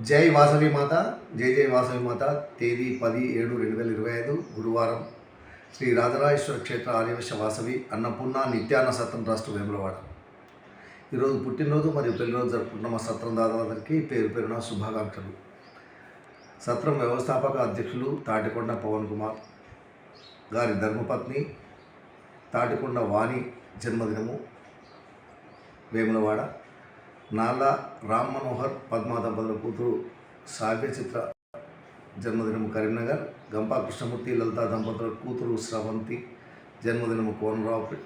జై వాసవి మాత, జై జై వాసవి మాత. తేదీ 10/7/2025 గురువారం. శ్రీ రాజరాజేశ్వర క్షేత్ర ఆర్యవైశ్య వాసవి అన్నపూర్ణ నిత్యాన్న సత్రం ట్రస్ట్ వేములవాడ. ఈరోజు పుట్టినరోజు మరియు పెళ్లిరోజు జరుపుకుంటున్న మా సత్రం దాదాలకి పేరు పేరున శుభాకాంక్షలు. సత్రం వ్యవస్థాపక అధ్యక్షులు తాటికొండ పవన్ కుమార్ గారి ధర్మపత్ని తాటికొండ వాణి జన్మదినము వేములవాడ. నాలా రామ్ మనోహర్ పద్మా దంపతుల కూతురు సాగ్య చిత్ర జన్మదినము కరీంనగర్. గంపా కృష్ణమూర్తి లలితా దంపతుల కూతురు స్రవంతి జన్మదినము కోనరావుపేట.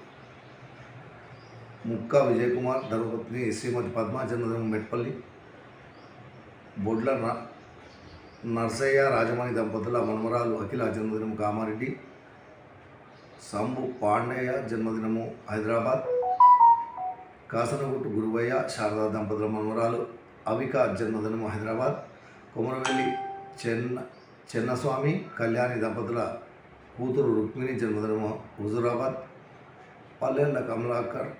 ముక్కా విజయ్ కుమార్ ధర్మపత్ని శ్రీమతి పద్మ జన్మదినము మెట్పల్లి. బొడ్ల నర్సయ్య రాజమణి దంపతుల మనమరాలు అఖిల జన్మదినము కామారెడ్డి. సంబు పాండయ్య జన్మదినము హైదరాబాద్. కాసనగుట్టు గురువయ్య శారదా దంపతుల మనవరాలు అవిక జన్మదినము హైదరాబాద్. కొమరవెల్లి చెన్నస్వామి కళ్యాణి దంపతుల కూతురు రుక్మిణి జన్మదినము హుజూరాబాద్. పల్లెళ్ళ కమలాకర్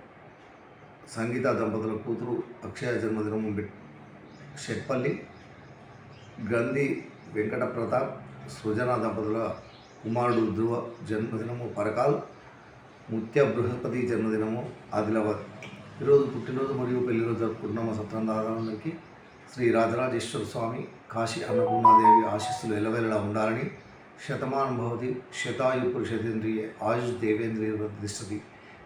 సంగీత దంపతుల కూతురు అక్షయ జన్మదినము షెట్పల్లి. గంధి వెంకట ప్రతాప్ సృజన దంపతుల కుమారుడు ధ్రువ జన్మదినము పరకాల్. ముత్య బృహస్పతి జన్మదినము ఆదిలాబాద్. ఈరోజు పుట్టినరోజు మరియు పెళ్లిరోజు జరుపుకుంటున్న మా సత్రం దాదాలకి శ్రీ రాజరాజేశ్వర స్వామి కాశీ అన్నపూర్ణాదేవి ఆశీస్సులు ఎలవెలలా ఉండాలని. శతమానం భవతి శతాయు పురుషేంద్రియ ఆయుష్ దేవేంద్రియ ప్రతిష్టతి.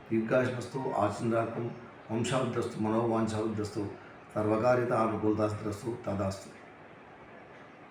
దీర్ఘాయుష్మస్తు ఆచంద్రార్థం వంశావృద్ధస్తు మనోవాంఛావృద్ధస్తు సర్వకార్యత అనుకూలతాస్తు తదాస్తు.